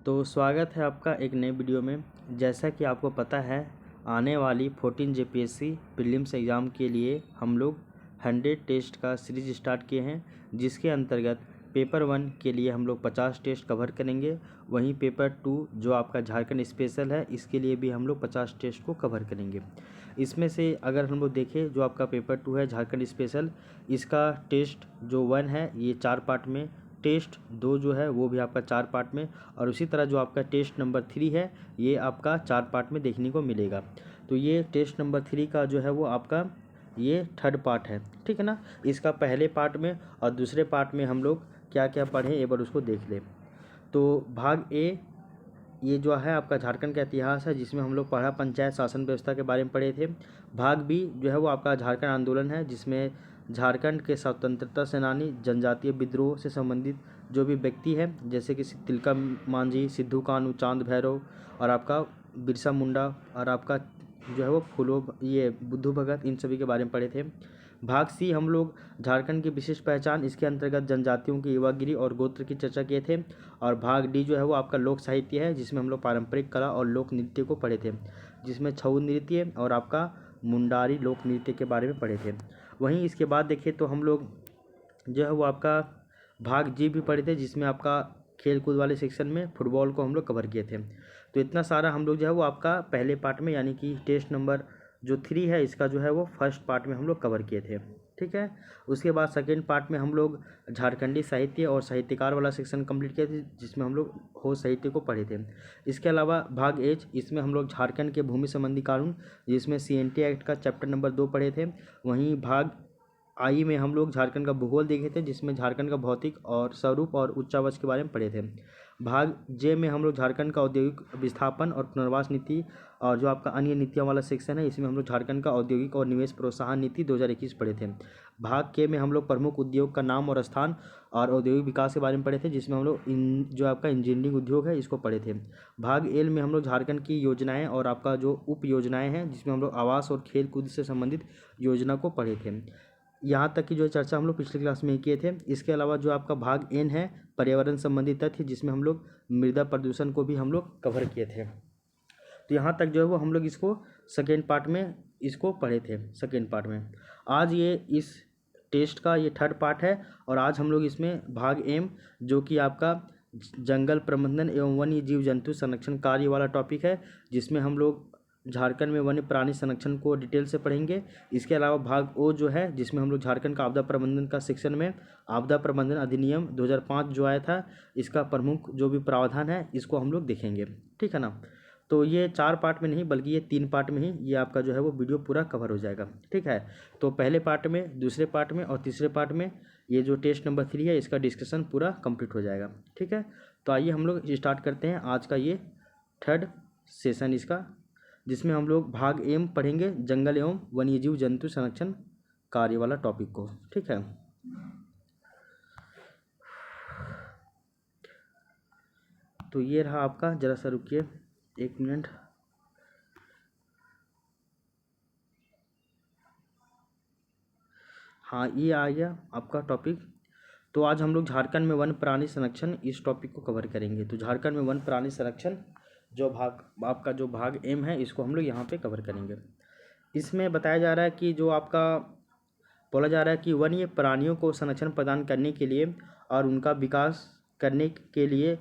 तो स्वागत है आपका एक नए वीडियो में। जैसा कि आपको पता है, आने वाली 14 जेपीएससी प्रीलिम्स एग्ज़ाम के लिए हम लोग 100 टेस्ट का सीरीज स्टार्ट किए हैं, जिसके अंतर्गत पेपर 1 के लिए हम लोग 50 टेस्ट कवर करेंगे। वहीं पेपर 2 जो आपका झारखंड स्पेशल है, इसके लिए भी हम लोग 50 टेस्ट को कवर करेंगे। इसमें से अगर हम लोग देखें, जो आपका पेपर 2 है झारखंड स्पेशल, इसका टेस्ट जो 1 है ये 4 पार्ट में, टेस्ट 2 जो है वो भी आपका 4 पार्ट में, और उसी तरह जो आपका टेस्ट नंबर 3 है ये आपका 4 पार्ट में देखने को मिलेगा। तो ये टेस्ट नंबर 3 का जो है वो आपका ये 3rd पार्ट है, ठीक है ना। इसका पहले पार्ट में और दूसरे पार्ट में हम लोग क्या क्या पढ़ें एक बार उसको देख लें। तो भाग ए ये जो है आपका झारखंड का इतिहास है, जिसमें हम लोग पढ़ा पंचायत शासन व्यवस्था के बारे में पढ़े थे। भाग बी जो है वो आपका झारखंड आंदोलन है, जिसमें झारखंड के स्वतंत्रता सेनानी, जनजातीय विद्रोह से संबंधित जो भी व्यक्ति है, जैसे कि तिलका मांझी, सिद्धू कान्हू, चांद भैरव और आपका बिरसा मुंडा और आपका जो है वो ये बुद्धू भगत, इन सभी के बारे में पढ़े थे। भाग सी हम लोग झारखंड की विशिष्ट पहचान, इसके अंतर्गत जनजातियों की युवागिरी और गोत्र की चर्चा किए थे। और भाग डी जो है वो आपका लोक साहित्य है, जिसमें हम लोग पारंपरिक कला और लोक नृत्य को पढ़े थे, जिसमें छऊ नृत्य और आपका मुंडारी लोक नृत्य के बारे में पढ़े थे। वहीं इसके बाद देखें तो हम लोग जो है वो आपका भाग जी भी पढ़े थे, जिसमें आपका खेल कूद वाले सेक्शन में फुटबॉल को हम लोग कवर किए थे। तो इतना सारा हम लोग जो है वो आपका पहले पार्ट में, यानी कि टेस्ट नंबर जो 3 है इसका जो है वो फर्स्ट पार्ट में हम लोग कवर किए थे, ठीक है। उसके बाद सेकेंड पार्ट में हम लोग झारखंडी साहित्य और साहित्यकार वाला सेक्शन कंप्लीट किए थे, जिसमें हम लोग हो साहित्य को पढ़े थे। इसके अलावा भाग एच, इसमें हम लोग झारखंड के भूमि संबंधी कानून, जिसमें CNT एक्ट का चैप्टर नंबर 2 पढ़े थे। वहीं भाग आई में हम लोग झारखंड का भूगोल देखे थे, जिसमें झारखंड का भौतिक और स्वरूप और उच्चावच के बारे में पढ़े थे। भाग जे में हम लोग झारखंड का औद्योगिक विस्थापन और पुनर्वास नीति और जो आपका अन्य नीतियों वाला सेक्शन है, इसमें हम लोग झारखंड का औद्योगिक और निवेश प्रोत्साहन नीति 2021 पढ़े थे। भाग के में हम लोग प्रमुख उद्योग का नाम और स्थान और औद्योगिक विकास के बारे में पढ़े थे, जिसमें हम लोग जो आपका इंजीनियरिंग उद्योग है इसको पढ़े थे। भाग एल में हम लोग झारखंड की योजनाएं और आपका जो उप योजनाएं हैं, जिसमें हम लोग आवास और खेल कूद से संबंधित योजना को पढ़े थे। यहाँ तक की जो चर्चा हम लोग पिछले क्लास में किए थे। इसके अलावा जो आपका भाग एन है पर्यावरण संबंधी तथ्य, जिसमें हम लोग मृदा प्रदूषण को भी हम लोग कवर किए थे। तो यहाँ तक जो है वो हम लोग इसको सेकेंड पार्ट में इसको पढ़े थे। सेकेंड पार्ट में आज ये इस टेस्ट का ये 3rd पार्ट है, और आज हम लोग इसमें भाग एम जो कि आपका जंगल प्रबंधन एवं वन्य जीव जंतु संरक्षण कार्य वाला टॉपिक है, जिसमें हम लोग झारखंड में वन्य प्राणी संरक्षण को डिटेल से पढ़ेंगे। इसके अलावा भाग ओ जो है, जिसमें हम लोग झारखंड का आपदा प्रबंधन का सेक्शन में आपदा प्रबंधन अधिनियम 2005 जो आया था, इसका प्रमुख जो भी प्रावधान है इसको हम लोग देखेंगे, ठीक है ना। तो ये 4 पार्ट में नहीं बल्कि ये 3 पार्ट में ही ये आपका जो है वो वीडियो पूरा कवर हो जाएगा, ठीक है। तो पहले पार्ट में, दूसरे पार्ट में और तीसरे पार्ट में ये जो टेस्ट नंबर 3 है इसका डिस्कशन पूरा कंप्लीट हो जाएगा, ठीक है। तो आइए हम लोग स्टार्ट करते हैं आज का ये 3rd सेशन इसका, जिसमें हम लोग भाग एम पढ़ेंगे जंगल एवं वन्यजीव जंतु संरक्षण कार्य वाला टॉपिक को, ठीक है। तो ये रहा आपका, जरा सा रुकिए 1 मिनट। हाँ, ये आ गया आपका टॉपिक। तो आज हम लोग झारखंड में वन प्राणी संरक्षण इस टॉपिक को कवर करेंगे। तो झारखंड में वन प्राणी संरक्षण जो भाग आपका जो भाग एम है इसको हम लोग यहाँ पे कवर करेंगे। इसमें बताया जा रहा है कि जो आपका बोला जा रहा है कि वन्य प्राणियों को संरक्षण प्रदान करने के लिए और उनका विकास करने के लिए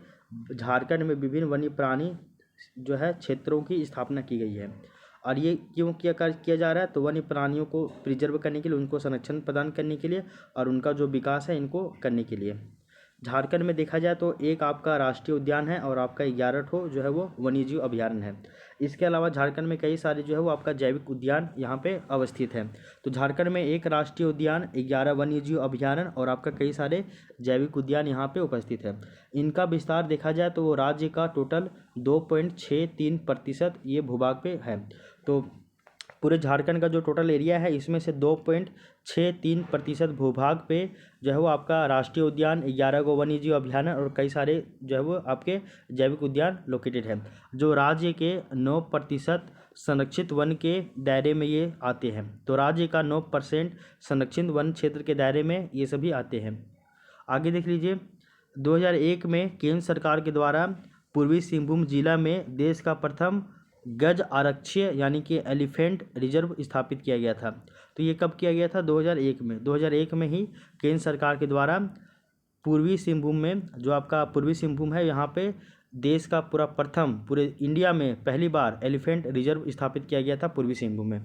झारखंड में विभिन्न वन्य प्राणी जो है क्षेत्रों की स्थापना की गई है। और ये क्यों किया जा रहा है, तो वन्य प्राणियों को प्रिजर्व करने के लिए, उनको संरक्षण प्रदान करने के लिए और उनका जो विकास है इनको करने के लिए। झारखंड में देखा जाए तो एक आपका राष्ट्रीय उद्यान है और आपका 11 ठो जो है वो वन्यजीव अभयारण्य है। इसके अलावा झारखंड में कई सारे जो है वो आपका जैविक उद्यान यहाँ पे अवस्थित है। तो झारखंड में एक राष्ट्रीय उद्यान, 11 वन्यजीव अभयारण्य और आपका कई सारे जैविक उद्यान यहाँ पे उपस्थित है। इनका विस्तार देखा जाए तो वो राज्य का टोटल 2.63% ये भूभाग पे है। तो पूरे झारखंड का जो टोटल एरिया है इसमें से 2.63% भूभाग पे जो है वो आपका राष्ट्रीय उद्यान, 11 गो वन्यजीव अभयारण्य और कई सारे जो है वो आपके जैविक उद्यान लोकेटेड है, जो राज्य के 9% संरक्षित वन के दायरे में ये आते हैं। तो राज्य का 9% संरक्षित वन क्षेत्र के दायरे में ये सभी आते हैं। आगे देख लीजिए, 2001 में केंद्र सरकार के द्वारा पूर्वी सिंहभूम जिला में देश का प्रथम गज आरक्षीय यानी कि एलिफेंट रिजर्व स्थापित किया गया था। तो ये कब किया गया था? 2001 में। 2001 में ही केंद्र सरकार के द्वारा पूर्वी सिंहभूम में, जो आपका पूर्वी सिंहभूम है, यहाँ पे देश का पूरे इंडिया में पहली बार एलिफेंट रिजर्व स्थापित किया गया था पूर्वी सिंहभूम में।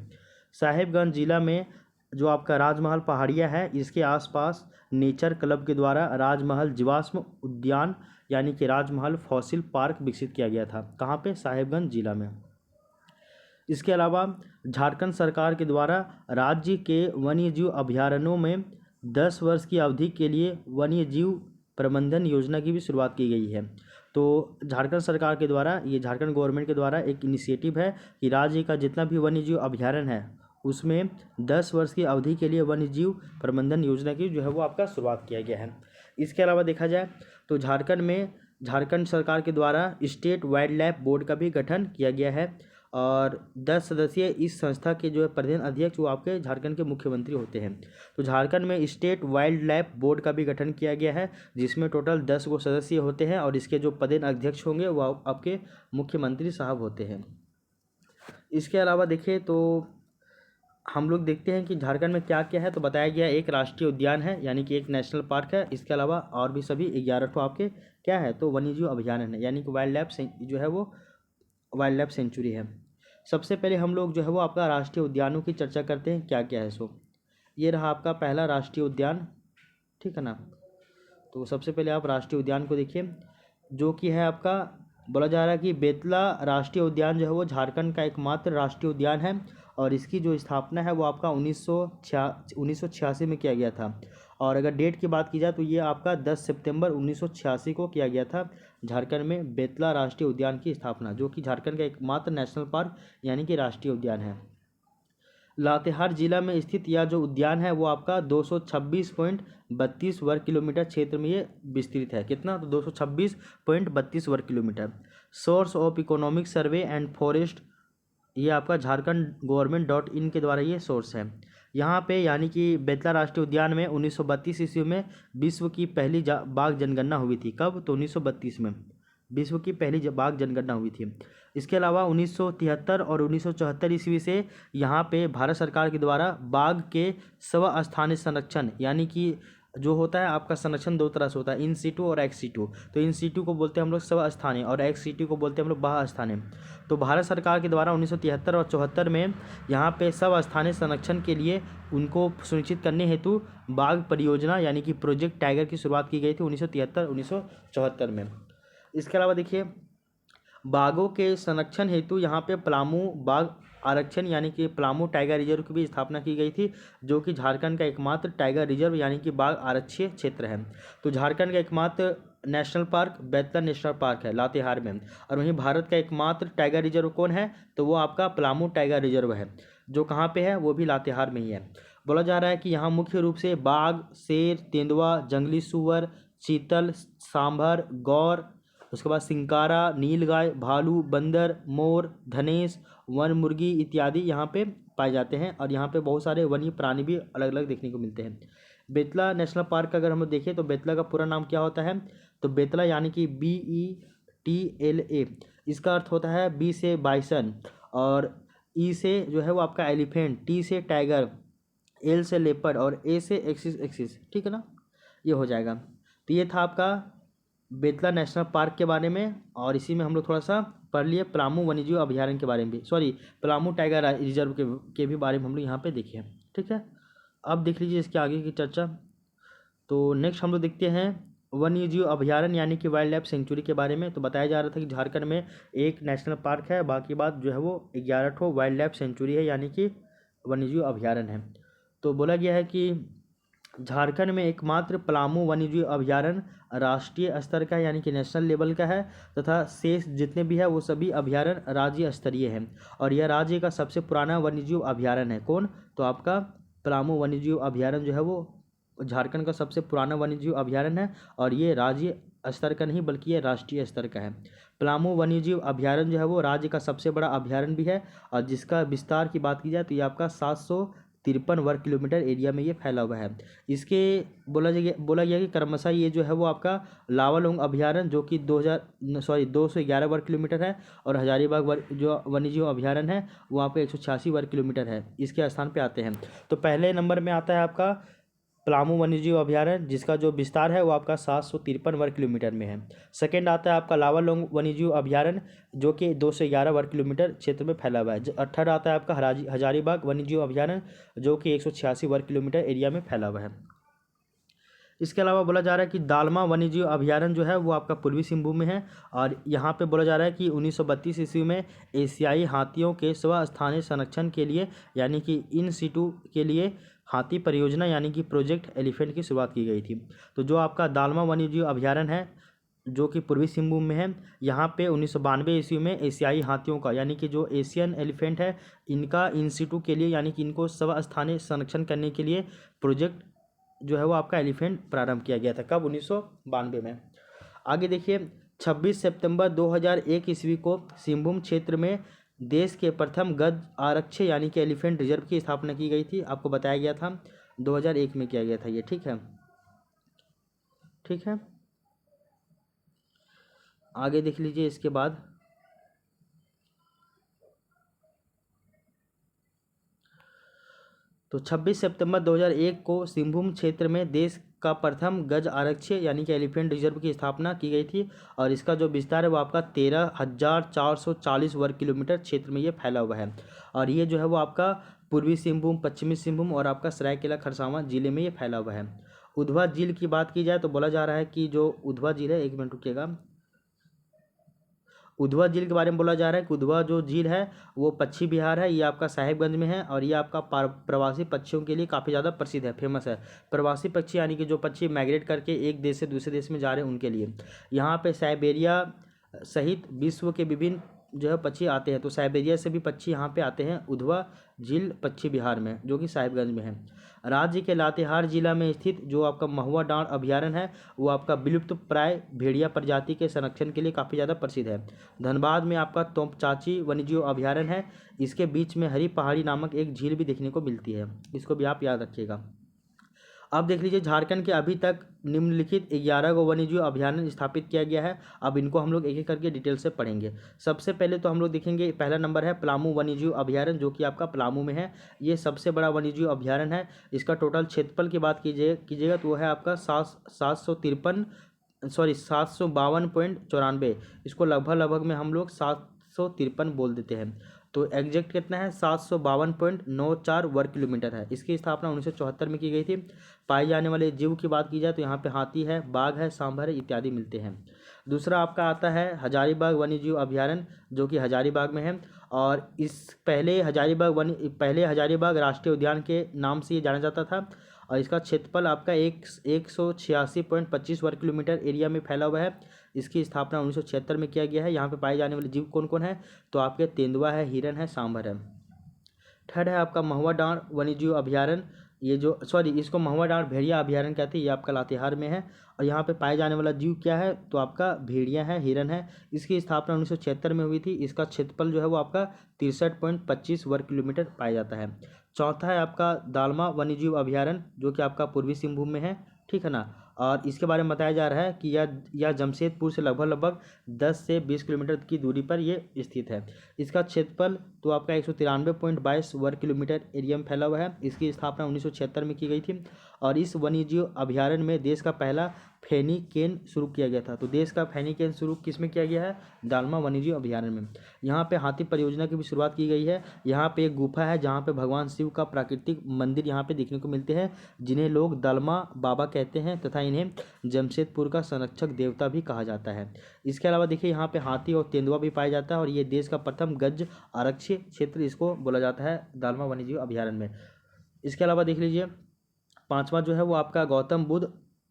साहेबगंज जिला में जो आपका राजमहल पहाड़िया है, इसके आसपास नेचर क्लब के द्वारा राजमहल जीवाश्म उद्यान यानी कि राजमहल फॉसिल पार्क विकसित किया गया था। कहाँ पे? साहेबगंज जिला में। इसके अलावा झारखंड सरकार के द्वारा राज्य के वन्यजीव अभयारण्यों में 10 वर्ष की अवधि के लिए वन्यजीव प्रबंधन योजना की भी शुरुआत की गई है। तो झारखंड सरकार के द्वारा, ये झारखंड गवर्नमेंट के द्वारा एक इनिशिएटिव है कि राज्य का जितना भी वन्यजीव अभयारण्य है उसमें 10 वर्ष की अवधि के लिए वन्यजीव प्रबंधन योजना की जो है वो आपका शुरुआत किया गया है। इसके अलावा देखा जाए तो झारखंड में झारखंड सरकार के द्वारा स्टेट वाइल्ड लाइफ बोर्ड का भी गठन किया गया है और 10 सदस्यीय इस संस्था के जो है प्रधान अध्यक्ष वो आपके झारखंड के मुख्यमंत्री होते हैं। तो झारखंड में स्टेट वाइल्ड लाइफ बोर्ड का भी गठन किया गया है जिसमें टोटल 10 गो सदस्य होते हैं और इसके जो प्रधान अध्यक्ष होंगे वो आपके मुख्यमंत्री साहब होते हैं। इसके अलावा देखें तो हम लोग देखते हैं कि झारखंड में क्या क्या है। तो बताया गया एक राष्ट्रीय उद्यान है यानी कि एक नेशनल पार्क है। इसके अलावा और भी सभी 11 ठो आपके क्या है तो वन्यजीव अभयारण्य है यानी कि वाइल्ड लाइफ जो है वो वाइल्ड लाइफ सेंचुरी है। सबसे पहले हम लोग जो है वो आपका राष्ट्रीय उद्यानों की चर्चा करते हैं क्या क्या है। सो ये रहा आपका पहला राष्ट्रीय उद्यान, ठीक है ना। तो सबसे पहले आप राष्ट्रीय उद्यान को देखिए जो कि है आपका बोला जा रहा है कि बेतला राष्ट्रीय उद्यान जो है वो झारखंड का एकमात्र राष्ट्रीय उद्यान है और इसकी जो स्थापना है वो आपका 1986 में किया गया था। और अगर डेट की बात की जाए तो ये आपका 10 सितंबर 1986 को किया गया था झारखंड में बेतला राष्ट्रीय उद्यान की स्थापना, जो कि झारखंड का एकमात्र नेशनल पार्क यानी कि राष्ट्रीय उद्यान है। लातेहार जिला में स्थित यह जो उद्यान है वो आपका 226.32 वर्ग किलोमीटर क्षेत्र में ये विस्तृत है। कितना? तो 226.32 वर्ग kilometre. Source of economic survey and forest, ये आपका झारखंड government.in के द्वारा ये सोर्स है। यहाँ पे यानी कि बेतला राष्ट्रीय उद्यान में 1932 ईस्वी में विश्व की पहली बाघ जनगणना हुई थी। कब? तो 1932 में विश्व की पहली बाघ जनगणना हुई थी। इसके अलावा 1973 और 1974 ईस्वी से यहाँ पे भारत सरकार के द्वारा बाघ के स्वस्थानीय संरक्षण यानी कि जो होता है आपका संरक्षण दो तरह से होता है, इन सीटू और एक्स सीटू। तो इन सीटू को बोलते हैं हम लोग स्वस्थानीय और एक्स सीटू को बोलते हैं हम लोग बाह्य स्थानीय। तो भारत सरकार के द्वारा 1973 और 74 में यहाँ पे स्वस्थानीय संरक्षण के लिए उनको सुनिश्चित करने हेतु बाघ परियोजना यानी कि प्रोजेक्ट टाइगर की शुरुआत की गई थी 1973-1974 में। इसके अलावा देखिए बाघों के संरक्षण हेतु यहाँ पे पलामू बाघ आरक्षण यानी कि पलामू टाइगर रिजर्व की भी स्थापना की गई थी, जो कि झारखंड का एकमात्र टाइगर रिजर्व यानी कि बाघ आरक्षीय क्षेत्र है। तो झारखंड का एकमात्र national park Betla national park है लातेहार में, और वहीं भारत का एकमात्र टाइगर रिजर्व कौन है तो वो आपका पलामू टाइगर रिजर्व है, जो कहाँ पे है वो भी लातेहार में ही है। बोला जा रहा है कि यहाँ मुख्य रूप से बाघ, शेर, तेंदुआ, जंगली सुअर, चीतल, सांभर, गौर, उसके बाद सिंकारा, नीलगाय, भालू, बंदर, मोर, धनेश, वन मुर्गी इत्यादि यहाँ पे पाए जाते हैं और यहाँ पे बहुत सारे वन्य प्राणी भी अलग अलग देखने को मिलते हैं। बेतला नेशनल पार्क का अगर हम लोग देखें तो बेतला का पूरा नाम क्या होता है तो बेतला यानी कि BETLA, इसका अर्थ होता है बी से बाइसन और ई से जो है वो आपका एलिफेंट, टी से टाइगर, एल से लेपर्ड और ए से एक्सिस, ठीक है ना, ये हो जाएगा। तो ये था आपका बेतला नेशनल पार्क के बारे में और इसी में हम लोग थोड़ा सा पढ़ लिए पलामू वन्यजीव अभयारण्य के बारे में भी, पलामू टाइगर रिजर्व के भी बारे में हम लोग यहाँ पे देखे हैं, ठीक है। अब देख लीजिए इसके आगे की चर्चा। तो नेक्स्ट हम लोग देखते हैं वन्यजीव अभयारण्य यानी कि वाइल्ड लाइफ सेंचुरी के बारे में। तो बताया जा रहा था कि झारखंड में एक नेशनल पार्क है, बाकी बात जो है वो 11 ठो वाइल्ड लाइफ सेंचुरी है यानी कि वन्यजीव अभयारण्य है। तो बोला गया है कि झारखंड में एकमात्र पलामू वन्यजीव अभयारण्य राष्ट्रीय स्तर का यानी कि नेशनल लेवल का है तथा शेष जितने भी है वो सभी अभयारण्य राज्य स्तरीय हैं और यह राज्य का सबसे पुराना वन्यजीव अभयारण्य है। कौन? तो आपका पलामू वन्यजीव अभयारण्य जो है वो झारखंड का सबसे पुराना वन्यजीव अभयारण्य है और ये राज्य स्तर का नहीं बल्कि ये राष्ट्रीय स्तर का है। पलामू वन्यजीव अभयारण्य जो है वो राज्य का सबसे बड़ा अभयारण्य भी है और जिसका विस्तार की बात की जाए तो ये आपका 730 753 वर्ग किलोमीटर एरिया में ये फैला हुआ है। इसके बोला गया कि क्रमशः ये जो है वो आपका लावालौंग अभयारण्य जो कि 211 वर्ग किलोमीटर है, और हजारीबाग जो वन्यजीव अभयारण्य है वो आपका 186 वर्ग किलोमीटर है, इसके स्थान पे आते हैं। तो पहले नंबर में आता है आपका पलामू वन्यजीव अभयारण्य, जिसका जो विस्तार है वो आपका 753 वर्ग किलोमीटर में है। सेकंड आता है आपका लावालौंग वन्यजीव अभयारण्य जो कि 211 वर्ग किलोमीटर क्षेत्र में फैला हुआ है। थर्ड आता है आपका हजारीबाग वन्यजीव अभयारण्य जो कि 186 वर्ग किलोमीटर एरिया में फैला हुआ है। इसके अलावा बोला जा रहा है कि दालमा वन्यजीव अभयारण्य जो है वो आपका पूर्वी सिंहभूम में है, और यहाँ पे बोला जा रहा है कि 1932 ईस्वी में एशियाई हाथियों के स्वस्थानीय संरक्षण के लिए यानी कि इन सीटू के लिए हाथी परियोजना यानी कि प्रोजेक्ट एलिफेंट की शुरुआत की गई थी। तो जो आपका दालमा वन्यजीव अभयारण्य है जो कि पूर्वी सिंहभूम में है, यहाँ पे 1992 ईस्वी में एशियाई हाथियों का यानी कि जो एशियन एलिफेंट है इनका इन सीटू के लिए यानी कि इनको स्वस्थानीय संरक्षण करने के लिए प्रोजेक्ट जो है वो आपका एलिफेंट प्रारंभ किया गया था। कब? 1992 में। आगे देखिए, 26 सितंबर 2001 ईस्वी को सिंहभूम क्षेत्र में देश के प्रथम गज आरक्ष यानी कि एलिफेंट रिजर्व की स्थापना की गई थी। आपको बताया गया था 2001 में किया गया था ये, ठीक है। ठीक है, आगे देख लीजिए। इसके बाद तो 26 सितंबर 2001 को सिंहभूम क्षेत्र में देश का प्रथम गज आरक्ष यानी कि एलिफेंट रिजर्व की स्थापना की गई थी, और इसका जो विस्तार है वो आपका 13,440 वर्ग किलोमीटर क्षेत्र में ये फैला हुआ है। और ये जो है वो आपका पूर्वी सिंहभूम, पश्चिमी सिंहभूम और आपका सरायकेला खरसावां जिले में ये फैला हुआ है। उधवा झील की बात की जाए तो बोला जा रहा है कि जो उधवा झील है, एक मिनट रुकिएगा, उधवा झील के बारे में बोला जा रहा है कि उधवा जो झील है वो पश्चिम बिहार है, ये आपका साहेबगंज में है, और ये आपका प्रवासी पक्षियों के लिए काफ़ी ज़्यादा प्रसिद्ध है, फेमस है। प्रवासी पक्षी यानी कि जो पक्षी माइग्रेट करके एक देश से दूसरे देश में जा रहे हैं उनके लिए। यहाँ पे साइबेरिया सहित विश्व के विभिन्न जो है पक्षी आते हैं, तो साइबेरिया से भी पक्षी यहाँ पे आते हैं उधवा झील पश्चिम बिहार में जो कि साहिबगंज में है। राज्य के लातेहार जिला में स्थित जो आपका महुआ डांड अभयारण्य है वो आपका विलुप्त प्राय भेड़िया प्रजाति के संरक्षण के लिए काफ़ी ज़्यादा प्रसिद्ध है। धनबाद में आपका तोपचाची वन्यजीव अभयारण्य है, इसके बीच में हरी पहाड़ी नामक एक झील भी देखने को मिलती है, इसको भी आप याद रखिएगा। अब देख लीजिए, झारखंड के अभी तक निम्नलिखित 11 गो वन्यजीव अभयारण्य स्थापित किया गया है। अब इनको हम लोग एक एक करके डिटेल से पढ़ेंगे। सबसे पहले तो हम लोग देखेंगे, पहला नंबर है पलामू वन्यजीव अभयारण्य जो कि आपका पलामू में है। ये सबसे बड़ा वन्यजीव अभयारण्य है। इसका टोटल क्षेत्रफल की बात कीजिएगा तो वो है आपका 752.94, इसको लगभग में हम लोग 753 बोल देते हैं। तो एग्जैक्ट कितना है? 752.94 वर्ग किलोमीटर है। इसकी स्थापना 1974 में की गई थी। पाए जाने वाले जीव की बात की जाए तो यहाँ पे हाथी है, बाघ है, सांभर है इत्यादि मिलते हैं। दूसरा आपका आता है हजारीबाग वन्यजीव अभयारण्य जो कि हजारीबाग में है, और इस पहले हजारीबाग राष्ट्रीय उद्यान के नाम से ये जाना जाता था, और इसका क्षेत्रफल आपका 186.25 वर्ग किलोमीटर एरिया में फैला हुआ है। इसकी स्थापना 1976 में किया गया है। यहाँ पे पाए जाने वाले जीव कौन कौन है? तो आपके तेंदुआ है, हिरन है, सांभर है। थर्ड है आपका महुआ डांड वन्यजीव अभयारण्य, ये जो इसको महुआ डांड भेड़िया अभयारण्य कहते हैं, ये आपका लातेहार में है, और यहाँ पे पाए जाने वाला जीव क्या है? तो आपका भेड़िया है, हिरन है। इसकी स्थापना 1976 में हुई थी। इसका क्षेत्रफल जो है वो आपका 63.25 वर्ग किलोमीटर पाया जाता है। चौथा है आपका दालमा वन्यजीव अभयारण्य जो कि आपका पूर्वी सिंहभूम में है, ठीक है ना। और इसके बारे में बताया जा रहा है कि यह जमशेदपुर से लगभग 10 से 20 किलोमीटर की दूरी पर ये स्थित है। इसका क्षेत्रफल तो आपका 193.22 वर्ग किलोमीटर एरिया में फैला हुआ है। इसकी स्थापना 1976 में की गई थी, और इस वन्यजीव अभयारण्य में देश का पहला फैनी केन शुरू किया गया था। तो देश का फैनी केन शुरू किस में किया गया है? दालमा वन्यजीव अभयारण्य में। यहाँ पे हाथी परियोजना की भी शुरुआत की गई है। यहाँ पे एक गुफा है जहाँ पे भगवान शिव का प्राकृतिक मंदिर यहाँ पे देखने को मिलते हैं, जिन्हें लोग दालमा बाबा कहते हैं, तथा इन्हें जमशेदपुर का संरक्षक देवता भी कहा जाता है। इसके अलावा देखिए यहाँ पे हाथी और तेंदुआ भी पाया जाता है, और ये देश का प्रथम गज आरक्षित क्षेत्र इसको बोला जाता है दालमा वन्यजीव अभयारण्य में। इसके अलावा देख लीजिए, पांचवा जो है वो आपका गौतम बुद्ध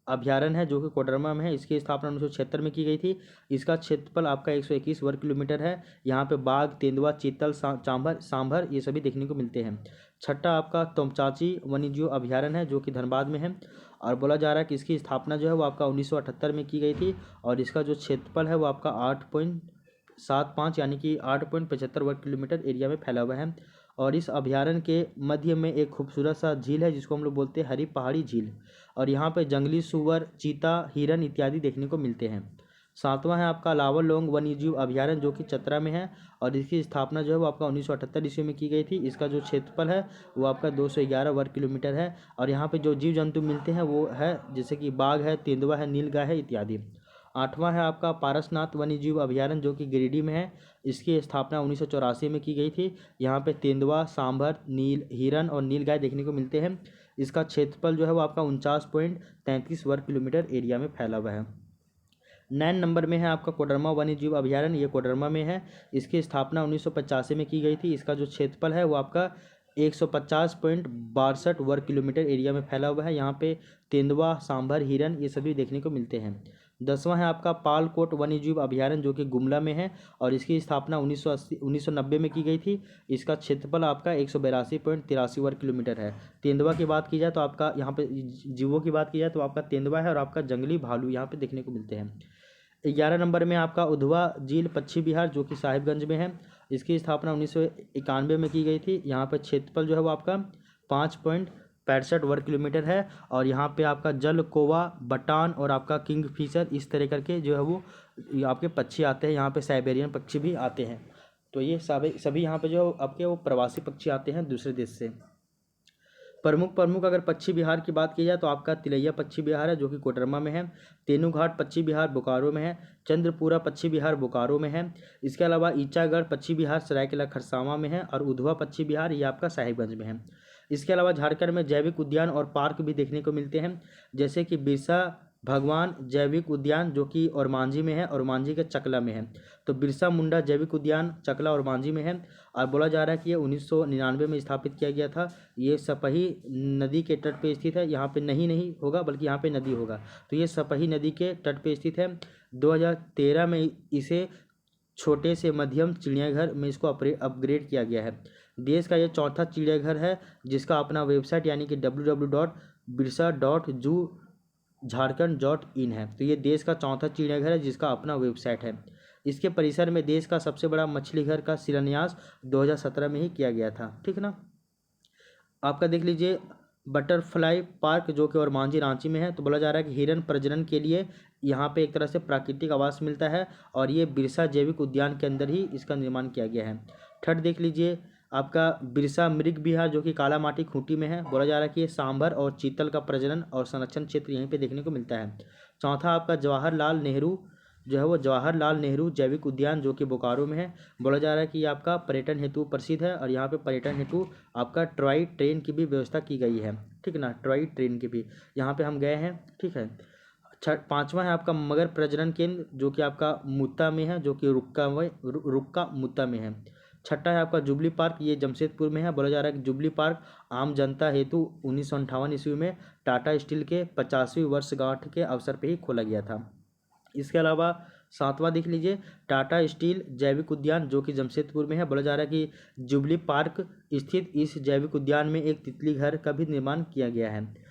अभयारण्य है जो कि कोडरमा में है। इसकी स्थापना 1976 में की गई थी। इसका क्षेत्रफल आपका 121 वर्ग किलोमीटर है। यहाँ पे बाघ, तेंदुआ, चीतल, सांभर ये सभी देखने को मिलते हैं। छठा आपका तोमचाची वन्यजीव अभयारण्य है जो कि धनबाद में है, और बोला जा रहा है कि इसकी स्थापना जो है वो आपका 1978 में की गई थी, और इसका जो क्षेत्रफल है वो आपका 8.75 यानी कि 8.75 वर्ग किलोमीटर एरिया में फैला हुआ है। और इस अभयारण्य के मध्य में एक खूबसूरत सा झील है जिसको हम लोग बोलते हैं हरी पहाड़ी झील, और यहाँ पे जंगली सूअर, चीता, हिरन इत्यादि देखने को मिलते हैं। 7वां है आपका लावरलोंग वन्यजीव अभयारण्य जो कि चतरा में है, और इसकी स्थापना जो है वो आपका 1978 ईस्वी में की गई थी। इसका जो क्षेत्रफल है वो आपका 211 वर्ग किलोमीटर है, और यहाँ पे जो जीव जंतु मिलते हैं वो है जैसे कि बाघ है, तेंदुआ है, नीलगाय है इत्यादि। 8वां है आपका पारसनाथ वन्यजीव अभयारण्य जो कि गिरिडीह में है। इसकी स्थापना 1984 में की गई थी। यहाँ पे तेंदुआ, सांभर, हिरन और नीलगाय देखने को मिलते हैं। इसका क्षेत्रफल जो है वो आपका 49.33 वर्ग किलोमीटर एरिया में फैला हुआ है। 9 नंबर में है आपका कोडरमा वन्यजीव अभयारण्य, ये कोडरमा में है। इसकी स्थापना 1985 में की गई थी। इसका जो क्षेत्रफल है वो आपका 150.62 वर्ग किलोमीटर एरिया में फैला हुआ है। यहाँ पे तेंदुआ, सांभर, हिरन ये सभी देखने को मिलते हैं। 10वां है आपका पालकोट वन्यजीव अभयारण्य जो कि गुमला में है, और इसकी स्थापना 1990 में की गई थी। इसका क्षेत्रफल आपका 182.83 वर्ग किलोमीटर है। तेंदुआ की बात की जाए तो आपका यहाँ पे जीवों की बात की जाए तो आपका तेंदुआ है, और आपका जंगली भालू यहाँ पे देखने को मिलते हैं। 11 नंबर में आपका उधवा झील पश्चिम बिहार जो कि साहिबगंज में है। इसकी स्थापना 1991 में की गई थी। यहाँ पर क्षेत्रफल जो है वो आपका 5.65 वर्ग किलोमीटर है, और यहाँ पे आपका जल कोवा, बटान और आपका किंगफिशर इस तरह करके जो है वो आपके पक्षी आते हैं। यहाँ पे साइबेरियन पक्षी भी आते हैं। तो ये सभी यहाँ पे जो आपके वो प्रवासी पक्षी आते हैं दूसरे देश से। प्रमुख अगर पश्चिम बिहार की बात की जाए तो आपका तिलैया पश्चिम बिहार है जो कि कोडरमा में है। तेनूघाट पश्चिम बिहार बोकारो में है। चंद्रपुरा पश्चिम बिहार बोकारो में है। इसके अलावा ईचागढ़ पश्चिम बिहार सरायकेला खरसावां में है, और उधवा पश्चिम बिहार ये आपका साहिबगंज में है। इसके अलावा झारखंड में जैविक उद्यान और पार्क भी देखने को मिलते हैं, जैसे कि बिरसा भगवान जैविक उद्यान जो कि ओरमांझी में है, और मांझी के चकला में है। तो बिरसा मुंडा जैविक उद्यान चकला और मांझी में है, और बोला जा रहा है कि ये 1999 में स्थापित किया गया था। ये सपही नदी के तट पे स्थित है। यहाँ पे नहीं होगा बल्कि यहाँ पे नदी होगा। तो ये सपही नदी के तट पे स्थित है। 2013 में इसे छोटे से मध्यम चिड़ियाघर में इसको अपग्रेड किया गया है। देश का ये चौथा चिड़ियाघर है जिसका अपना वेबसाइट यानी कि www.birsa.zoo.jharkhand.in है। तो ये देश का चौथा चिड़ियाघर है जिसका अपना वेबसाइट है। इसके परिसर में देश का सबसे बड़ा मछली घर का शिलान्यास 2017 में ही किया गया था। ठीक है ना। आपका देख लीजिए बटरफ्लाई पार्क जो कि ओरमांझी रांची में है। तो बोला जा रहा है कि हिरन प्रजनन के लिए यहाँ पे एक तरह से प्राकृतिक आवास मिलता है, और ये बिरसा जैविक उद्यान के अंदर ही इसका निर्माण किया गया है। थर्ड देख लीजिए आपका बिरसा मृग विहार जो कि कालामाटी खूंटी में है। बोला जा रहा है कि ये सांभर और चीतल का प्रजनन और संरक्षण क्षेत्र यहीं पे देखने को मिलता है। चौथा आपका जवाहरलाल नेहरू जो है वो जवाहरलाल नेहरू जैविक उद्यान जो कि बोकारो में है। बोला जा रहा है कि ये आपका पर्यटन हेतु प्रसिद्ध है, और यहाँ पे पर्यटन हेतु आपका टॉय ट्रेन की भी व्यवस्था की गई है। ठीक है ना, टॉय ट्रेन की भी यहाँ पे हम गए हैं। ठीक है। 5वां है आपका मगर प्रजनन केंद्र जो कि आपका मुत्ता में है, जो कि रुक्का मुत्ता में है। 6ठा है आपका जुबली पार्क, ये जमशेदपुर में है। बोला जा रहा है कि जुबली पार्क आम जनता हेतु 1958 ईस्वी में टाटा स्टील के 50वीं वर्षगांठ के अवसर पर ही खोला गया था। इसके अलावा 7वां देख लीजिए टाटा स्टील जैविक उद्यान जो कि जमशेदपुर में है। बोला जा रहा है कि जुबली पार्क स्थित इस जैविक उद्यान में एक तितली घर का भी निर्माण किया गया है।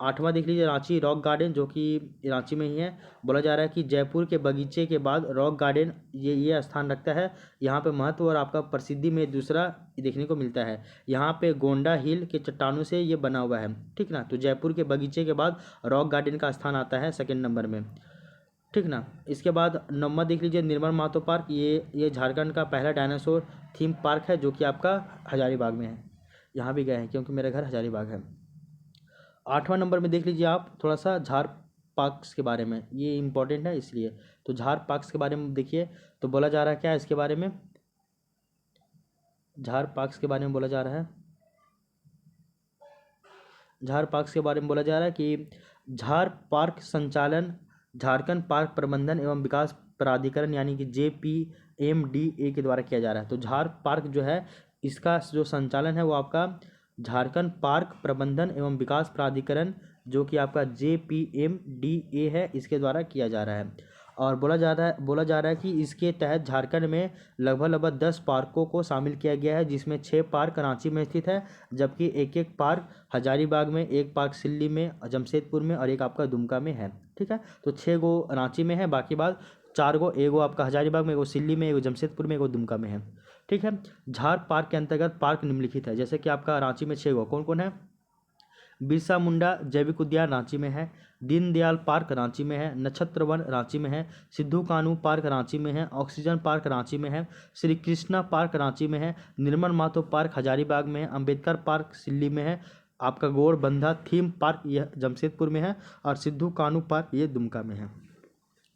8वां देख लीजिए रांची रॉक गार्डन जो कि रांची में ही है। बोला जा रहा है कि जयपुर के बगीचे के बाद रॉक गार्डन ये स्थान रखता है। यहाँ पे महत्व और आपका प्रसिद्धि में दूसरा देखने को मिलता है। यहाँ पे गोंडा हिल के चट्टानों से ये बना हुआ है। ठीक ना। तो जयपुर के बगीचे के बाद रॉक गार्डन का स्थान आता है 2nd नंबर में। ठीक ना। इसके बाद 9वां देख लीजिए निर्मल महतो पार्क, ये झारखंड का पहला डायनासोर थीम पार्क है जो कि आपका हजारीबाग में है। यहाँ भी गए हैं क्योंकि मेरा घर हजारीबाग है। 8वां नंबर में देख लीजिए आप थोड़ा सा झार पार्क्स के बारे में, ये इंपॉर्टेंट है इसलिए। तो झार पार्क्स के बारे में देखिए तो बोला जा रहा है क्या है इसके बारे में, झार पार्क्स के बारे में बोला जा रहा है। झार पार्क्स के बारे में बोला जा रहा है कि झार पार्क संचालन झारखंड पार्क प्रबंधन एवं विकास प्राधिकरण यानी कि JPMDA के द्वारा किया जा रहा है। तो झार पार्क जो है इसका जो संचालन है वो आपका झारखंड पार्क प्रबंधन एवं विकास प्राधिकरण जो कि आपका JPMDA है इसके द्वारा किया जा रहा है। और बोला जा रहा है कि इसके तहत झारखंड में लगभग 10 पार्कों को शामिल किया गया है, जिसमें 6 पार्क रांची में स्थित है, जबकि एक पार्क हजारीबाग में, एक पार्क सिल्ली में, जमशेदपुर में और एक आपका दुमका में है। ठीक है। तो 6 गो रांची में है, बाकी बात 4 गो, एगो आपका हजारीबाग में, एगो सिल्ली में, एगो जमशेदपुर में, एगो दुमका में है। ठीक है। झार पार्क के अंतर्गत पार्क निम्नलिखित है, जैसे कि आपका रांची में 6 कौन कौन है? बिरसा मुंडा जैविक उद्यान रांची में है, दीनदयाल पार्क रांची में है, नक्षत्र वन रांची में है, सिद्धू कानू पार्क रांची में है, ऑक्सीजन पार्क रांची में है, श्री कृष्णा पार्क रांची में है, निर्मल माथुर पार्क हजारीबाग में है, अंबेडकर पार्क सिल्ली में है, आपका गोरबंधा थीम पार्क यह जमशेदपुर में है, और सिद्धू कानू पार्क ये दुमका में है।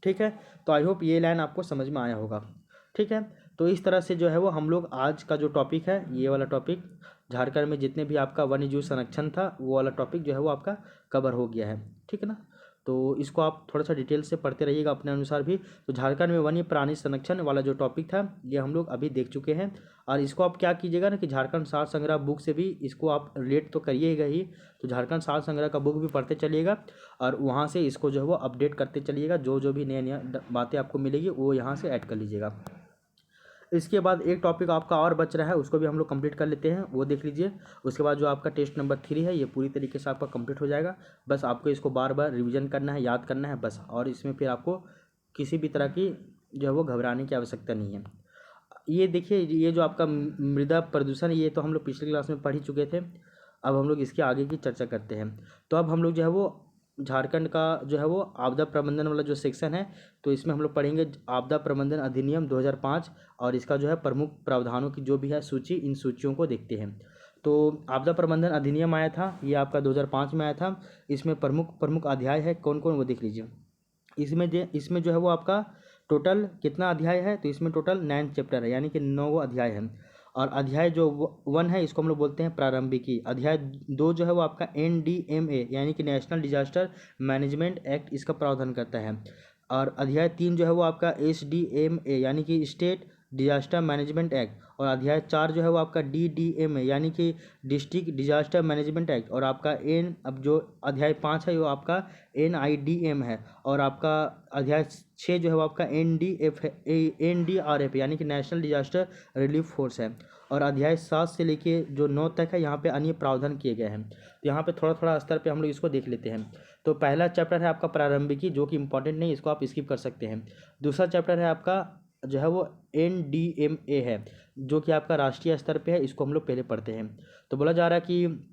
ठीक है, तो आई होप ये लाइन आपको समझ में आया होगा। ठीक है, तो इस तरह से जो है वो हम लोग आज का जो टॉपिक है, ये वाला टॉपिक झारखंड में जितने भी आपका वन्य जीव संरक्षण था वो वाला टॉपिक जो है वो आपका कवर हो गया है। ठीक है ना, तो इसको आप थोड़ा सा डिटेल से पढ़ते रहिएगा अपने अनुसार भी। तो झारखंड में वन्य प्राणी संरक्षण वाला जो टॉपिक था ये हम लोग अभी देख चुके हैं, और इसको आप क्या कीजिएगा ना कि झारखंड सार संग्रह बुक से भी इसको आप रिलेट तो करिएगा ही, तो झारखंड सार संग्रह का बुक भी पढ़ते चलिएगा और वहाँ से इसको जो है वो अपडेट करते चलिएगा। जो जो भी नया नया बातें आपको मिलेगी वो यहाँ से ऐड कर लीजिएगा। इसके बाद एक टॉपिक आपका और बच रहा है, उसको भी हम लोग कंप्लीट कर लेते हैं, वो देख लीजिए। उसके बाद जो आपका टेस्ट नंबर 3 है ये पूरी तरीके से आपका कंप्लीट हो जाएगा। बस आपको इसको बार बार रिवीजन करना है, याद करना है बस, और इसमें फिर आपको किसी भी तरह की जो है वो घबराने की आवश्यकता नहीं है। ये देखिए, ये जो आपका मृदा प्रदूषण, ये तो हम लोग पिछले क्लास में पढ़ ही चुके थे। अब हम लोग इसके आगे की चर्चा करते हैं। तो अब हम लोग जो है वो झारखंड का जो है वो आपदा प्रबंधन वाला जो सेक्शन है, तो इसमें हम लोग पढ़ेंगे आपदा प्रबंधन अधिनियम 2005 और इसका जो है प्रमुख प्रावधानों की जो भी है सूची, इन सूचियों को देखते हैं। तो आपदा प्रबंधन अधिनियम आया था, ये आपका 2005 में आया था। इसमें प्रमुख अध्याय है कौन कौन वो देख लीजिए। इसमें जो है वो आपका टोटल कितना अध्याय है, तो इसमें टोटल 9 चैप्टर है, यानी कि 9 अध्याय है। और अध्याय जो 1 है इसको हम लोग बोलते हैं प्रारंभिकी। अध्याय 2 जो है वो आपका NDMA यानी कि नेशनल डिजास्टर मैनेजमेंट एक्ट, इसका प्रावधान करता है। और अध्याय 3 जो है वो आपका SDMA यानी कि स्टेट डिजास्टर मैनेजमेंट एक्ट। और अध्याय 4 जो है वो आपका DDMA यानी कि डिस्ट्रिक्ट डिजास्टर मैनेजमेंट एक्ट। और आपका अब जो अध्याय 5 है वो आपका NIDM है। और आपका अध्याय 6 जो है वो आपका NDRF यानी कि नेशनल डिजास्टर रिलीफ फोर्स है। और अध्याय 7 से लेके जो 9 तक है यहाँ पे अन्य प्रावधान किए गए हैं। तो यहाँ पे थोड़ा थोड़ा स्तर पे हम लोग इसको देख लेते हैं। तो पहला चैप्टर है आपका प्रारंभिकी, जो कि इंपॉर्टेंट नहीं, इसको आप स्किप कर सकते हैं। दूसरा चैप्टर है आपका जो है वो NDMA है, जो कि आपका राष्ट्रीय स्तर पे है, इसको हम लोग पहले पढ़ते हैं। तो बोला जा रहा है कि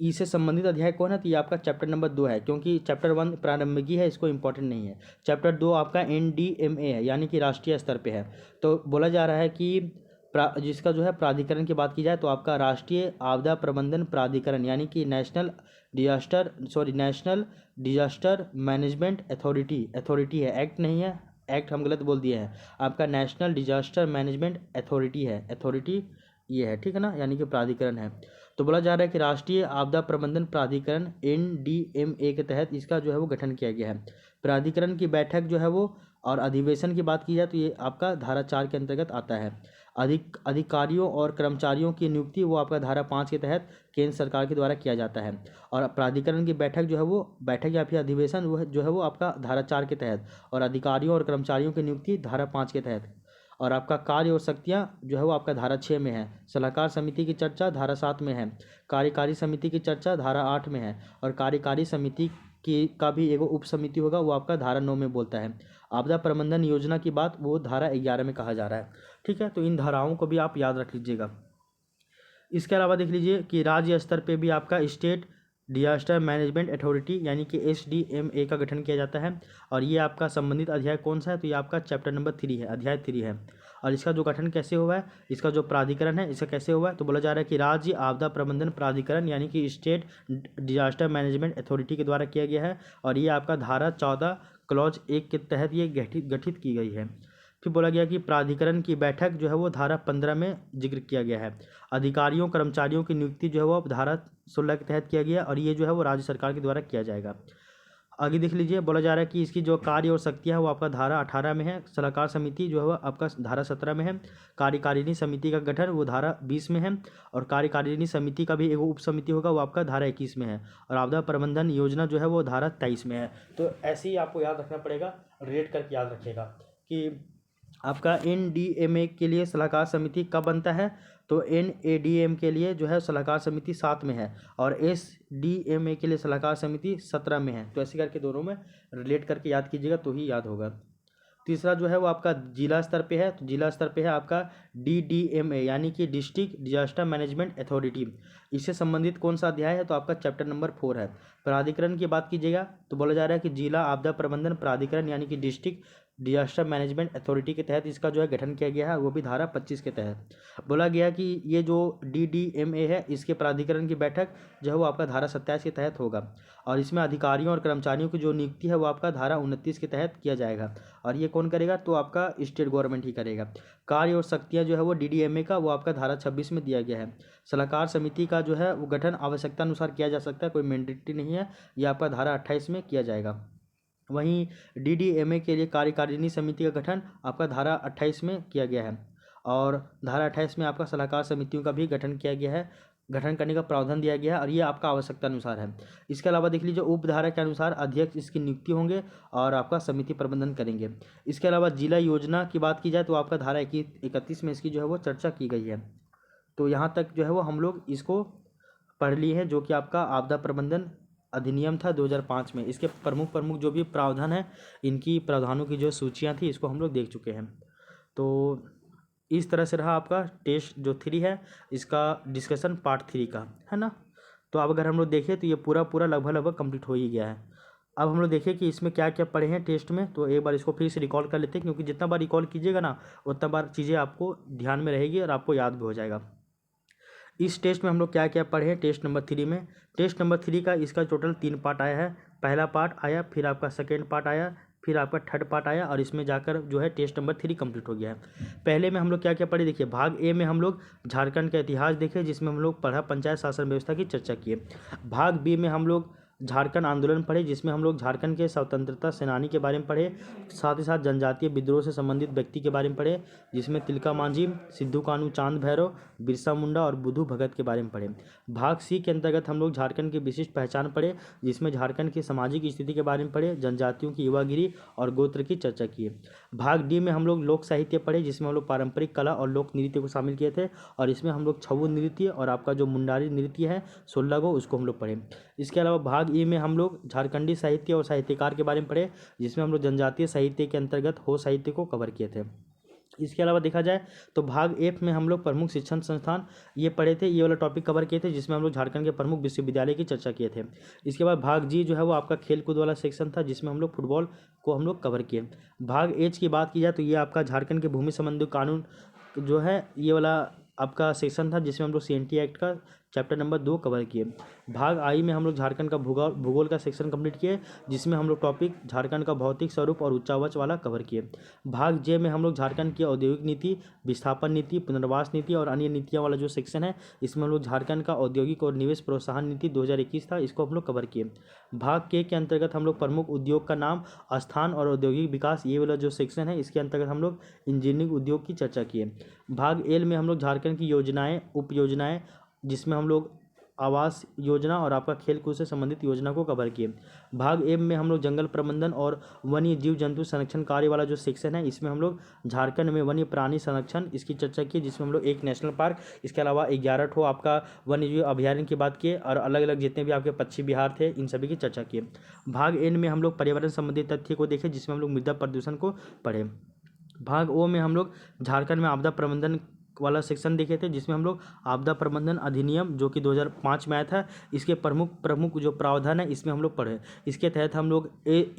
इससे संबंधित अध्याय कौन है, तो ये आपका चैप्टर नंबर 2 है, क्योंकि चैप्टर 1 प्रारंभिकी है, इसको इंपॉर्टेंट नहीं है। चैप्टर 2 आपका NDMA है, यानी कि राष्ट्रीय स्तर पे है। तो बोला जा रहा है कि जिसका जो है प्राधिकरण की बात की जाए तो आपका राष्ट्रीय आपदा प्रबंधन प्राधिकरण यानी कि नेशनल डिजास्टर मैनेजमेंट अथॉरिटी है, एक्ट नहीं है, एक्ट हम गलत बोल दिए हैं। आपका नेशनल डिजास्टर मैनेजमेंट अथॉरिटी है, अथॉरिटी ये है, ठीक है ना, यानी कि प्राधिकरण है। तो बोला जा रहा है कि राष्ट्रीय आपदा प्रबंधन प्राधिकरण NDMA के तहत इसका जो है वो गठन किया गया है। प्राधिकरण की बैठक जो है वो और अधिवेशन की बात की जाए तो ये आपका धारा 4 के अंतर्गत आता है। अधिकारियों और कर्मचारियों की नियुक्ति वो आपका धारा 5 के तहत केंद्र सरकार के द्वारा किया जाता है। और प्राधिकरण की बैठक जो है वो बैठक या फिर अधिवेशन वो जो है वो आपका धारा 4 के तहत, और अधिकारियों और कर्मचारियों की नियुक्ति धारा 5 के तहत। और आपका कार्य और शक्तियाँ जो है वो आपका धारा 6 में है। सलाहकार समिति की चर्चा धारा 7 में है। कार्यकारी समिति की चर्चा धारा 8 में है। और कार्यकारी समिति की का भी एक उप समिति होगा, वो आपका धारा 9 में बोलता है। आपदा प्रबंधन योजना की बात वो धारा 11 में कहा जा रहा है। ठीक है, तो इन धाराओं को भी आप याद रख लीजिएगा। इसके अलावा देख लीजिए कि राज्य स्तर पे भी आपका स्टेट डिजास्टर मैनेजमेंट अथॉरिटी यानी कि SDMA का गठन किया जाता है। और ये आपका संबंधित अध्याय कौन सा है, तो ये आपका चैप्टर नंबर 3 है, अध्याय 3 है। और इसका जो गठन कैसे हुआ है, इसका जो प्राधिकरण है इसका कैसे हुआ है, तो बोला जा रहा है कि राज्य आपदा प्रबंधन प्राधिकरण यानी कि स्टेट डिजास्टर मैनेजमेंट अथॉरिटी के द्वारा किया गया है। और ये आपका धारा 14 क्लॉज 1 के तहत ये गठित की गई है। फिर बोला गया कि प्राधिकरण की बैठक जो है वो धारा 15 में जिक्र किया गया है। अधिकारियों कर्मचारियों की नियुक्ति जो है वो धारा 16 के तहत किया गया, और ये जो है वो राज्य सरकार के द्वारा किया जाएगा। आगे देख लीजिए, बोला जा रहा है कि इसकी जो कार्य और शक्तियाँ है वो आपका धारा 18 में है। सलाहकार समिति जो है वो आपका धारा 17 में है। कार्यकारिणी समिति का गठन वो धारा 20 में है। और कार्यकारिणी समिति का भी एक उप समिति होगा, वो आपका धारा 21 में है। और आपदा प्रबंधन योजना जो है वो धारा 23 में है। तो ऐसे ही आपको याद रखना पड़ेगा, रिलेट करके याद रखिएगा कि आपका NDMA के लिए सलाहकार समिति कब बनता है, तो NADM के लिए जो है सलाहकार समिति 7 में है। और SDMA के लिए सलाहकार समिति 17 में है। तो ऐसे करके दोनों में रिलेट करके याद कीजिएगा तो ही याद होगा। तीसरा जो है वो आपका जिला स्तर पे है, तो जिला स्तर पे है आपका DDMA यानी कि डिस्ट्रिक्ट डिजास्टर मैनेजमेंट अथॉरिटी। इससे संबंधित कौन सा अध्याय है, तो आपका चैप्टर नंबर 4 है। प्राधिकरण की बात कीजिएगा तो बोला जा रहा है कि जिला आपदा प्रबंधन प्राधिकरण यानी कि डिस्ट्रिक्ट डिजास्टर मैनेजमेंट अथॉरिटी के तहत इसका जो है गठन किया गया है, वो भी धारा 25 के तहत। बोला गया कि ये जो DDMA है इसके प्राधिकरण की बैठक जो है वो आपका धारा 27 के तहत होगा, और इसमें अधिकारियों और कर्मचारियों की जो नियुक्ति है वो आपका धारा 29 के तहत किया जाएगा। और ये कौन करेगा, तो आपका स्टेट गवर्नमेंट ही करेगा। कार्य और शक्तियाँ जो है वो DDMA का वो आपका धारा 26 में दिया गया है। सलाहकार समिति का जो है वो गठन आवश्यकता अनुसार किया जा सकता है, कोई मैंडेटरी नहीं है, ये आपका धारा 28 में किया जाएगा। वहीं DDMA के लिए कार्यकारिणी समिति का गठन आपका धारा 28 में किया गया है, और धारा 28 में आपका सलाहकार समितियों का भी गठन किया गया है, गठन करने का प्रावधान दिया गया है, और ये आपका आवश्यकता अनुसार है। इसके अलावा देख लीजिए उपधारा के अनुसार अध्यक्ष इसकी नियुक्ति होंगे और आपका समिति प्रबंधन करेंगे। इसके अलावा जिला योजना की बात की जाए तो आपका धारा 31 में इसकी जो है वो चर्चा की गई है। तो यहाँ तक जो है वो हम लोग इसको पढ़ लिए हैं, जो कि आपका आपदा प्रबंधन अधिनियम था 2005 में। इसके प्रमुख प्रमुख जो भी प्रावधान है, इनकी प्रावधानों की जो सूचियाँ थी इसको हम लोग देख चुके हैं। तो इस तरह से रहा आपका टेस्ट जो 3 है इसका डिस्कशन पार्ट 3 का, है ना। तो अब अगर हम लोग देखें तो ये पूरा लगभग कंप्लीट हो ही गया है। अब हम लोग देखें कि इसमें क्या क्या पढ़े हैं टेस्ट में, तो एक बार इसको फिर से रिकॉल कर लेते हैं, क्योंकि जितना बार रिकॉल कीजिएगा ना उतना बार चीज़ें आपको ध्यान में रहेगी और आपको याद भी हो जाएगा। इस टेस्ट में हम लोग क्या क्या पढ़े हैं टेस्ट नंबर 3 में। टेस्ट नंबर 3 का इसका टोटल 3 पार्ट आया है। पहला पार्ट आया, फिर आपका सेकेंड पार्ट आया, फिर आपका थर्ड पार्ट आया, और इसमें जाकर जो है टेस्ट नंबर 3 कंप्लीट हो गया है। पहले में हम लोग क्या क्या पढ़े, देखिए भाग ए में हम लोग झारखंड का इतिहास देखे, जिसमें हम लोग पढ़ा पंचायत शासन व्यवस्था की चर्चा किए। भाग बी में हम लोग झारखंड आंदोलन पढ़े, जिसमें हम लोग झारखंड के स्वतंत्रता सेनानी के बारे में पढ़े, साथ ही साथ जनजातीय विद्रोह से संबंधित व्यक्ति के बारे में पढ़े, जिसमें तिलका मांझी, सिद्धू कानू चांद भैरव, बिरसा मुंडा और बुद्धू भगत के बारे में पढ़े। भाग सी के अंतर्गत हम लोग झारखंड की विशिष्ट पहचान पढ़े, जिसमें झारखंड की सामाजिक स्थिति के बारे में पढ़े, जनजातियों की युवागिरी और गोत्र की चर्चा किए। भाग डी में हम लोग लोक साहित्य पढ़े, जिसमें हम लोग पारंपरिक कला और लोक नृत्य को शामिल किए थे, और इसमें हम लोग छऊ नृत्य और आपका जो मुंडारी नृत्य है 16 गो, उसको हम लोग पढ़े। इसके अलावा भाग ई में हम लोग झारखंडी साहित्य और साहित्यकार के बारे में पढ़े, जिसमें हम लोग जनजातीय साहित्य के अंतर्गत हो साहित्य को कवर किए थे। इसके अलावा देखा जाए तो भाग एफ में हम लोग प्रमुख शिक्षण संस्थान ये पढ़े थे, ये वाला टॉपिक कवर किए थे, जिसमें हम लोग झारखंड के प्रमुख विश्वविद्यालय की चर्चा किए थे। इसके बाद भाग जी जो है वो आपका खेल कूद वाला सेक्शन था, जिसमें हम लोग फुटबॉल को हम लोग कवर किए। भाग एच की बात की जाए तो ये आपका झारखंड के भूमि संबंधी कानून जो है ये वाला आपका सेक्शन था, जिसमें हम लोग CNT एक्ट का चैप्टर नंबर 2 कवर किए। भाग आई में हम लोग झारखंड का भूगोल का सेक्शन कंप्लीट किए, जिसमें हम लोग टॉपिक झारखंड का भौतिक स्वरूप और उच्चावच वाला कवर किए। भाग जे में हम लोग झारखंड की औद्योगिक नीति, विस्थापन नीति, पुनर्वास नीति और अन्य नीतियाँ वाला जो सेक्शन है, इसमें हम लोग झारखंड का औद्योगिक और निवेश प्रोत्साहन नीति 2021 था, इसको हम लोग कवर किए। भाग के अंतर्गत हम लोग प्रमुख उद्योग का नाम, स्थान और औद्योगिक विकास ये वाला जो सेक्शन है, इसके अंतर्गत हम लोग इंजीनियरिंग उद्योग की चर्चा किए। भाग एल में हम लोग झारखंड की योजनाएं, उप योजनाएं, जिसमें हम लोग आवास योजना और आपका खेल कूद से संबंधित योजना को कवर किए। भाग एम में हम लोग जंगल प्रबंधन और वन्य जीव जंतु संरक्षण कार्य वाला जो सेक्शन है, इसमें हम लोग झारखंड में वन्य प्राणी संरक्षण इसकी चर्चा की, जिसमें हम लोग एक नेशनल पार्क, इसके अलावा 11 ठो आपका वन्य जीव अभयारण्य की बात किए, और अलग अलग जितने भी आपके पक्षी विहार थे इन सभी की चर्चा किए। भाग एन में हम लोग पर्यावरण संबंधी तथ्य को देखे, जिसमें हम लोग मृदा प्रदूषण को पढ़े। भाग ओ में हम लोग झारखंड में आपदा प्रबंधन वाला सेक्शन देखे थे, जिसमें हम लोग आपदा प्रबंधन अधिनियम जो कि 2005 में आया था, इसके प्रमुख जो प्रावधान है इसमें हम लोग पढ़े। इसके तहत हम लोग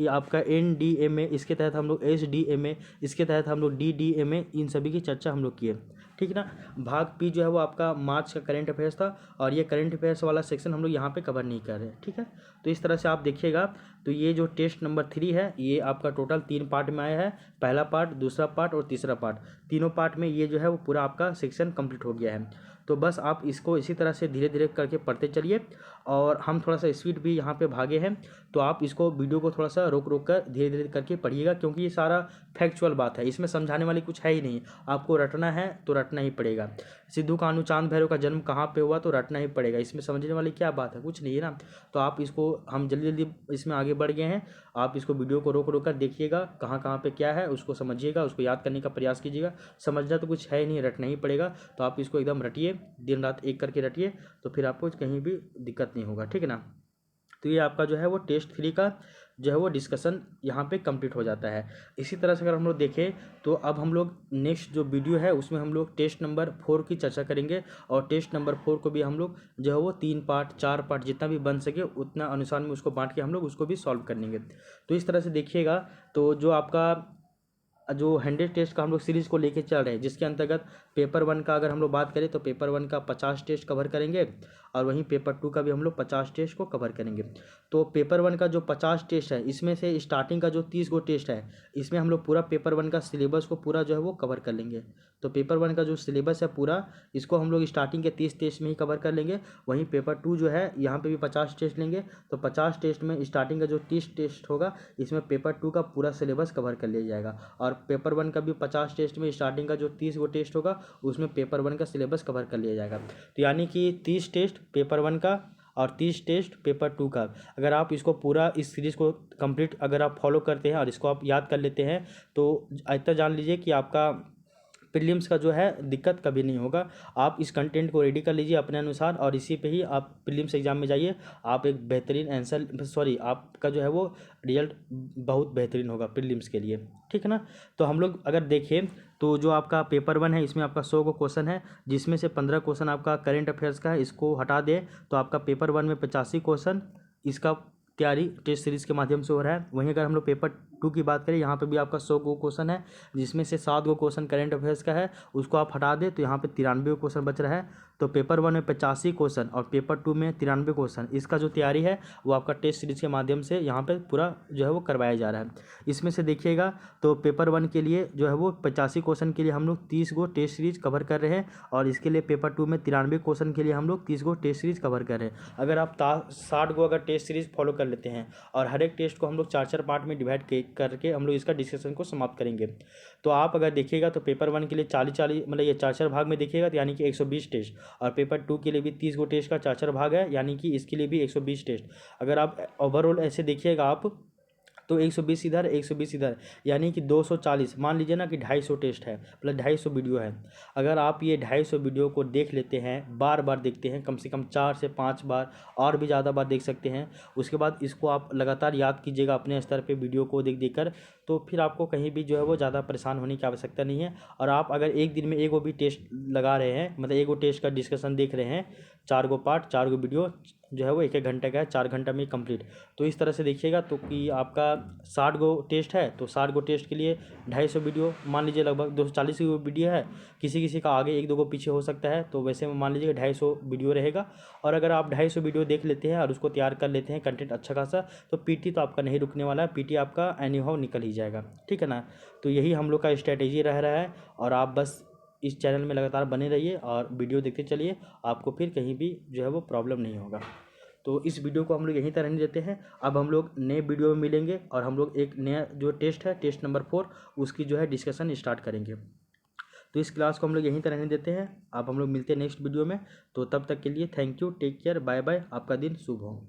आपका NDMA, इसके तहत हम लोग SDMA, इसके तहत हम लोग DDMA, इन सभी की चर्चा हम लोग किए, ठीक ना। भाग पी जो है वो आपका मार्च का करंट अफेयर्स था, और ये करंट अफेयर्स वाला सेक्शन हम लोग यहाँ पे कवर नहीं कर रहे, ठीक है। तो इस तरह से आप देखिएगा, तो ये जो टेस्ट नंबर 3 है ये आपका टोटल 3 पार्ट में आया है, पहला पार्ट, दूसरा पार्ट और तीसरा पार्ट, तीनों पार्ट में ये जो है वो पूरा आपका सेक्शन कंप्लीट हो गया है। तो बस आप इसको इसी तरह से धीरे धीरे करके पढ़ते चलिए, और हम थोड़ा सा स्पीड भी यहाँ पे भागे हैं, तो आप इसको वीडियो को थोड़ा सा रोक कर धीरे धीरे करके पढ़िएगा, क्योंकि ये सारा फैक्चुअल बात है, इसमें समझाने वाली कुछ है ही नहीं। आपको रटना है तो रटना ही पड़ेगा। सिद्धू कान्हू चांद भैरव का जन्म कहाँ पे हुआ, तो रटना ही पड़ेगा, इसमें समझने वाली क्या बात है, कुछ नहीं है ना। तो आप इसको, हम जल्दी जल्दी इसमें आगे बढ़ गए हैं, आप इसको वीडियो को रोक कर देखिएगा, कहाँ कहाँ पे क्या है उसको समझिएगा, उसको याद करने का प्रयास कीजिएगा। समझना तो कुछ है ही नहीं, रटना ही पड़ेगा। तो आप इसको एकदम रटिए, दिन रात एक करके रटिए, तो फिर आपको कहीं भी दिक्कत नहीं होगा, ठीक है ना। तो ये आपका जो है वो टेस्ट 3 का जो है वो डिस्कशन यहाँ पे कंप्लीट हो जाता है। इसी तरह से अगर हम लोग देखें तो अब हम लोग नेक्स्ट जो वीडियो है उसमें हम लोग टेस्ट नंबर 4 की चर्चा करेंगे, और टेस्ट नंबर 4 को भी हम लोग जो है वो 3 पार्ट 4 पार्ट जितना भी बन सके उतना अनुसार में उसको बांट के हम लोग उसको भी सॉल्व कर लेंगे। तो इस तरह से देखिएगा, तो जो आपका जो 100 टेस्ट का हम लोग सीरीज़ को लेके चल रहे हैं, जिसके अंतर्गत पेपर 1 का अगर हम लोग बात करें तो पेपर 1 का 50 टेस्ट कवर करेंगे, और वहीं पेपर 2 का भी हम लोग 50 टेस्ट को कवर करेंगे। तो पेपर 1 का जो 50 टेस्ट है इसमें से स्टार्टिंग का जो 30 गो टेस्ट है इसमें हम लोग पूरा पेपर 1 का सिलेबस को पूरा जो है वो कवर कर लेंगे। तो पेपर 1 का जो सिलेबस है पूरा, इसको हम लोग स्टार्टिंग के 30 टेस्ट में ही कवर कर लेंगे। वहीं पेपर 2 जो है यहाँ पे भी 50 टेस्ट लेंगे, तो 50 टेस्ट में स्टार्टिंग का जो 30 टेस्ट होगा इसमें पेपर 2 का पूरा सिलेबस कवर कर लिया जाएगा, और पेपर 1 का भी 50 टेस्ट में स्टार्टिंग का जो 30 गो टेस्ट होगा उसमें पेपर 1 का सिलेबस कवर कर लिया जाएगा। तो यानी कि 30 टेस्ट पेपर 1 का और 30 टेस्ट पेपर 2 का, अगर आप इसको पूरा इस सीरीज़ को कंप्लीट अगर आप फॉलो करते हैं और इसको आप याद कर लेते हैं तो इतना जान लीजिए कि आपका प्रीलिम्स का जो है दिक्कत कभी नहीं होगा। आप इस कंटेंट को रेडी कर लीजिए अपने अनुसार, और इसी पे ही आप प्रीलिम्स एग्जाम में जाइए, आप एक बेहतरीन आंसर आपका जो है वो रिजल्ट बहुत बेहतरीन होगा प्रीलिम्स के लिए, ठीक है ना। तो हम लोग अगर देखें तो जो आपका पेपर 1 है इसमें आपका 100 को क्वेश्चन है, जिसमें से 15 क्वेश्चन आपका करेंट अफेयर्स का है, इसको हटा दे तो आपका पेपर 1 में 85 क्वेश्चन इसका तैयारी टेस्ट सीरीज़ के माध्यम से हो रहा है। वहीं अगर हम लोग पेपर 2 की बात करें, यहाँ पे भी आपका 100 गो क्वेश्चन है, जिसमें से 7 गो क्वेश्चन करेंट अफेयर्स का है, उसको आप हटा दें तो यहाँ पे 93 क्वेश्चन बच रहा है। तो पेपर 1 में 85 क्वेश्चन और पेपर 2 में 93 क्वेश्चन, इसका जो तैयारी है वो आपका टेस्ट सीरीज़ के माध्यम से यहाँ पर पूरा जो है वो करवाया जा रहा है। इसमें से देखिएगा तो पेपर 1 के लिए जो है वो 85 क्वेश्चन के लिए हम लोग 30 गो टेस्ट सीरीज़ कवर कर रहे हैं, और इसके लिए पेपर 2 में 93 क्वेश्चन के लिए हम लोग 30 गो टेस्ट सीरीज़ कवर कर रहे हैं। अगर आप 60 गो अगर टेस्ट सीरीज़ फॉलो कर लेते हैं और हर एक टेस्ट को हम लोग 4-4 पार्ट में डिवाइड करके हम लोग इसका डिस्कशन को समाप्त करेंगे, तो आप अगर देखिएगा तो पेपर 1 के लिए 40-40 मतलब ये 4-4 भाग में देखिएगा तो यानी कि 120 टेस्ट, और पेपर 2 के लिए भी 30 गो टेस्ट का 4-4 भाग है, यानी कि इसके लिए भी 120 टेस्ट। अगर आप ओवरऑल ऐसे देखिएगा आप तो 120 इधर 120 इधर, यानी कि 240, मान लीजिए ना कि 250 टेस्ट है प्लस 250 वीडियो है। अगर आप ये 250 वीडियो को देख लेते हैं, बार बार देखते हैं, कम से कम 4 से 5 बार और भी ज़्यादा बार देख सकते हैं, उसके बाद इसको आप लगातार याद कीजिएगा अपने स्तर पे वीडियो को देख देख कर, तो फिर आपको कहीं भी जो है वो ज़्यादा परेशान होने की आवश्यकता नहीं है। और आप अगर एक दिन में एक वो भी टेस्ट लगा रहे हैं, मतलब एक वो टेस्ट का डिस्कशन देख रहे हैं, 4 गो पार्ट 4 गो वीडियो जो है वो 1-1 घंटे का है, 4 घंटा में कंप्लीट। तो इस तरह से देखिएगा तो कि आपका 60 गो टेस्ट है, तो 60 गो टेस्ट के लिए 250 वीडियो, मान लीजिए लगभग 240 गो वीडियो है, किसी किसी का आगे 1-2 गो पीछे हो सकता है, तो वैसे में मान लीजिए 250 वीडियो रहेगा। और अगर आप 250 वीडियो देख लेते हैं और उसको तैयार कर लेते हैं कंटेंट अच्छा खासा, तो पीटी तो आपका नहीं रुकने वाला है, पीटी आपका एनी हाउ निकल ही जाएगा, ठीक है ना। तो यही हम लोग का स्ट्रैटेजी रह रहा है, और आप बस इस चैनल में लगातार बने रहिए और वीडियो देखते चलिए, आपको फिर कहीं भी जो है वो प्रॉब्लम नहीं होगा। तो इस वीडियो को हम लोग यहीं तक रहने देते हैं। अब हम लोग नए वीडियो में मिलेंगे और हम लोग एक नया जो टेस्ट है टेस्ट नंबर 4 उसकी जो है डिस्कशन स्टार्ट करेंगे। तो इस क्लास को हम लोग यहीं तक रहने देते हैं। अब हम लोग मिलते हैं नेक्स्ट वीडियो में। तो तब तक के लिए thank you, take care, bye bye, आपका दिन शुभ हो।